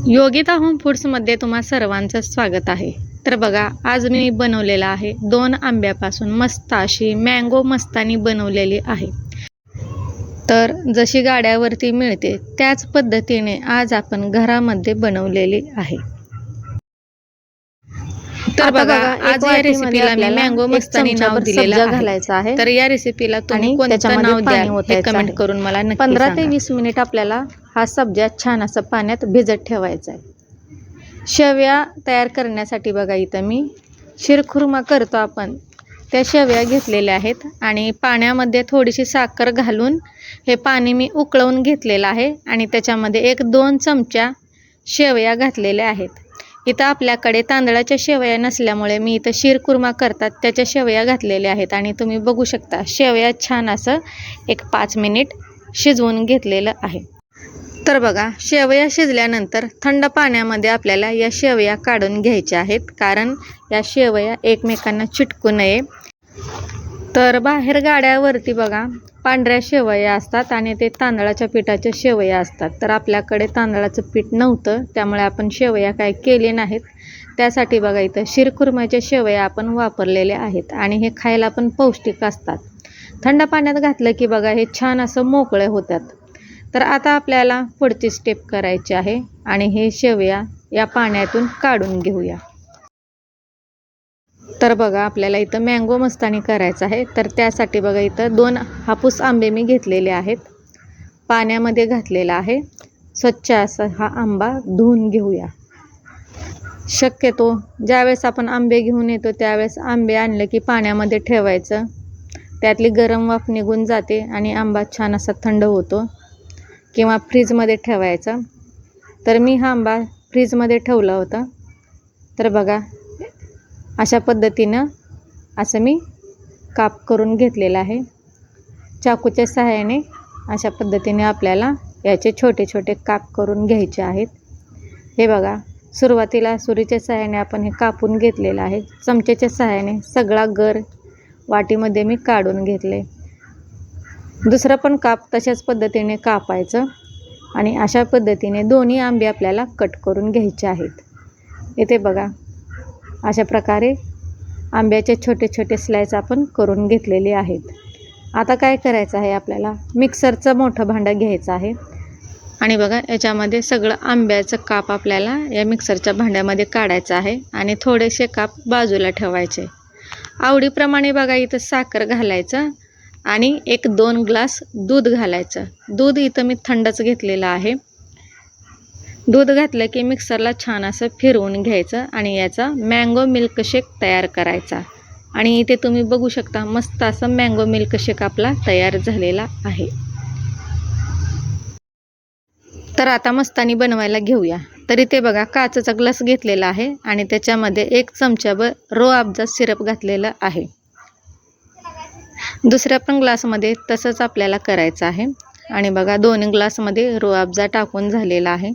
Yogita home फूड्समध्ये तुम्हा सर्वांचं स्वागत आहे। तर बघा, आज मी बनवलेला आहे 2 आंब्यापासून मस्त अशी मँगो मस्तानी बनवलेली आहे। तर जशी गाड्यावरती मिळते त्याच पद्धतीने आज आपण घरामध्ये बनवलेली आहे। तर बघा, आज या रेसिपीला मी मँगो मस्तानी नाव दिलेलं आहे। तर या रेसिपीला तुम्ही कोणतं नाव द्याल हे कमेंट करून मला नक्की सांगा। 15 ते 20 मिनिट आपल्याला हा सब्जा छान असं पाण्यात भिजत ठेवायचा आहे। शेवया तयार करण्यासाठी बघा, इथं मी शिरखुर्मा करतो आपण त्या शेवया घेतलेल्या आहेत आणि पाण्यामध्ये थोडीशी साखर घालून हे पाणी मी उकळवून घेतलेलं आहे आणि त्याच्यामध्ये 1-2 चमचा शेवया घातलेल्या आहेत। इथं आपल्याकडे तांदळाच्या शेवया नसल्यामुळे मी इथं शिरखुर्मा करतात त्याच्या शेवया घातलेल्या आहेत आणि तुम्ही बघू शकता शेवया छान असं 5 मिनिट शिजवून घेतलेलं आहे। तर बघा, शेवया शिजल्यानंतर थंड पाण्यामध्ये आपल्याला या शेवया काढून घ्यायच्या आहेत, कारण या शेवया एकमेकांना चिटकू नये। तर बाहेर गाड्यावरती बघा पांढऱ्या शेवया असतात आणि ते तांदळाच्या पिठाच्या शेवया असतात। तर आपल्याकडे तांदळाचं पीठ नव्हतं त्यामुळे आपण शेवया काय केले नाहीत। त्यासाठी बघा इथं शिरखुर्म्याच्या शेवया आपण वापरलेल्या आहेत आणि हे खायला पण पौष्टिक असतात। थंड पाण्यात घातलं की बघा हे छान असं मोकळे होतात। तर आता आपल्याला पुढची स्टेप करायची आहे आणि हे शेवया या पाण्यातून काढून घेऊया। तर बघा, आपल्याला इथं मँगो मस्तानी करायचं आहे। तर त्यासाठी बघा इथं 2 हापूस आंबे मी घेतलेले आहेत, पाण्यामध्ये घातलेला आहे। स्वच्छ असा हा आंबा धुवून घेऊया। शक्यतो ज्यावेळेस आपण आंबे घेऊन येतो त्यावेळेस आंबे आणलं की पाण्यामध्ये ठेवायचं, त्यातली गरम वाफ निघून जाते आणि आंबा छान असा थंड होतो, किंवा फ्रीजमध्ये ठेवायचा। तर मी हा आंबा फ्रीजमध्ये ठेवला होता। तर बघा अशा पद्धतीनं असं मी काप करून घेतलेला आहे। चाकूच्या सहाय्याने अशा पद्धतीने आपल्याला याचे छोटे छोटे काप करून घ्यायचे आहेत। हे बघा, सुरुवातीला सुरीच्या सहाय्याने आपण हे कापून घेतलेलं आहे। चमच्याच्या सहाय्याने सगळा गर वाटीमध्ये मी काढून घेतले। दुसरा पण काप तशाच पद्धतीने कापायचं आणि अशा पद्धतीने दोन्ही आंबे आपल्याला कट करून घ्यायचे आहेत। इथे बघा अशा प्रकारे आंब्याचे छोटे छोटे स्लाइस आपण करून घेतलेले आहेत। आता काय करायचं आहे, आपल्याला मिक्सरचं मोठं भांडं घ्यायचं आहे आणि बघा याच्यामध्ये सगळं आंब्याचं काप आपल्याला या मिक्सरच्या भांड्यामध्ये काढायचं आहे आणि थोडेसे काप बाजूला ठेवायचे। आवडीप्रमाणे बघा इथं साखर घालायचं आणि 1-2 ग्लास दूध घालायचं। दूध इथं मी थंडच घेतलेलं आहे। दूध घातलं की मिक्सरला छान असं फिरवून घ्यायचं आणि याचा मँगो मिल्कशेक तयार करायचा। आणि इथे तुम्ही बघू शकता मस्त असं मँगो मिल्कशेक आपला तयार झालेला आहे। तर आता मस्तानी बनवायला घेऊया। तर इथे बघा काचेचा ग्लास घेतलेला आहे आणि त्याच्यामध्ये 1 चमचाभर रोअफजा सिरप घातलेलं आहे। दुसऱ्या पण ग्लासमध्ये तसंच आपल्याला करायचं आहे आणि बघा 2 ग्लासमध्ये रोअफजा टाकून झालेला आहे।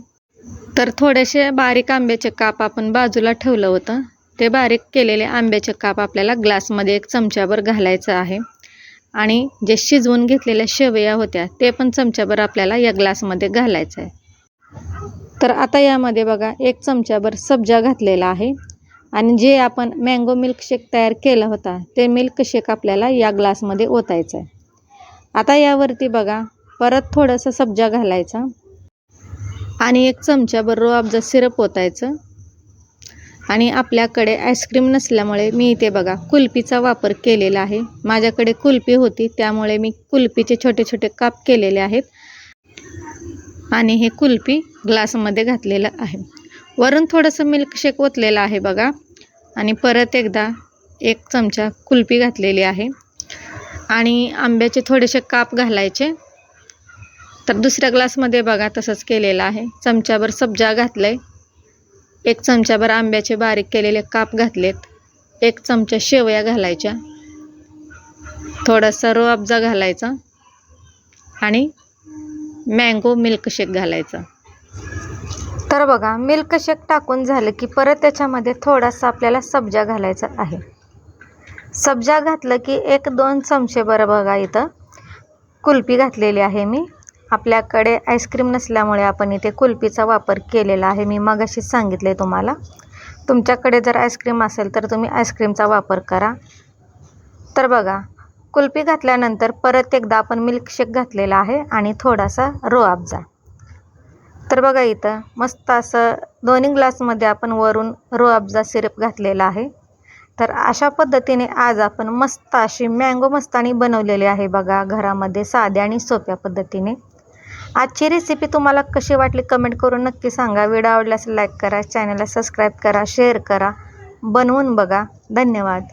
तर थोडेसे बारीक आंब्याचे काप आपण बाजूला ठेवलं होतं, ते बारीक केलेले आंब्याचे काप आपल्याला ग्लासमध्ये 1 चमचाभर घालायचं आहे आणि जे शिजवून घेतलेल्या शेवया होत्या ते पण चमचाभर आपल्याला या ग्लासमध्ये घालायचं आहे। तर आता यामध्ये बघा 1 चमचाभर सब्जा घातलेला आहे आणि जे आपण मँगो मिल्कशेक तयार केला होता ते मिल्कशेक आपल्याला या ग्लासमध्ये ओतायचं आहे। आता यावरती बघा परत थोडंसं सब्जा घालायचा आणि 1 चमचाभर रोअफजा सिरप ओतायचं आणि आपल्याकडे आईस्क्रीम नसल्यामुळे मी इथे बघा कुल्फीचा वापर केलेला आहे। माझ्याकडे कुल्फी होती त्यामुळे मी कुल्फीचे छोटे छोटे काप केलेले आहेत आणि हे कुल्फी ग्लासमध्ये घातलेलं आहे। वरून थोडंसं मिल्कशेक ओतलेलं आहे बघा आणि परत एकदा 1 चमचा कुल्फी घातलेली आहे आणि आंब्याचे थोडेसे काप घालायचे। तर दुसऱ्या ग्लासमध्ये बघा तसंच केलेलं आहे। चमचाभर सब्जा घातलंय, 1 चमचाभर आंब्याचे बारीक केलेले काप घातलेत, 1 चमचा शेवया घालायच्या, थोडासा रोअफजा घालायचा आणि मँगो मिल्कशेक घालायचा। तर बघा मिल्कशेक टाकून झालं की परत त्याच्यामध्ये थोडासा आपल्याला सब्जा घालायचा आहे। सब्जा घातलं की 1-2 चमचे बरं बघा इथं कुल्फी घातलेली आहे मी आपल्याकडे आईस्क्रीम नसल्यामुळे आपण इथे कुल्फीचा वापर केलेला आहे. मी मगाशीच सांगितले तुम्हाला. तुमच्याकडे जर आईस्क्रीम असेल तर तुम्ही आईस्क्रीमचा वापर करा. तर बघा, कुल्फी घातल्यानंतर परत एकदा आपण मिल्कशेक घातलेला आहे आणि थोडासा रूअफजा. तर बघा इथं मस्त असं दोन्ही ग्लासमध्ये आपण वरून रूअफजा सिरप घातलेला आहे. तर अशा पद्धतीने आज आपण मस्त अशी मँगो मस्तानी बनवलेली आहे बघा, घरामध्ये साध्या आणि सोप्या पद्धतीने. आजची रेसिपी तुम्हाला कशी वाटली कमेंट करून नक्की सांगा. व्हिडिओ आवडल्यास लाईक करा, चॅनलला सबस्क्राईब करा, शेअर करा, बनवून बघा. धन्यवाद.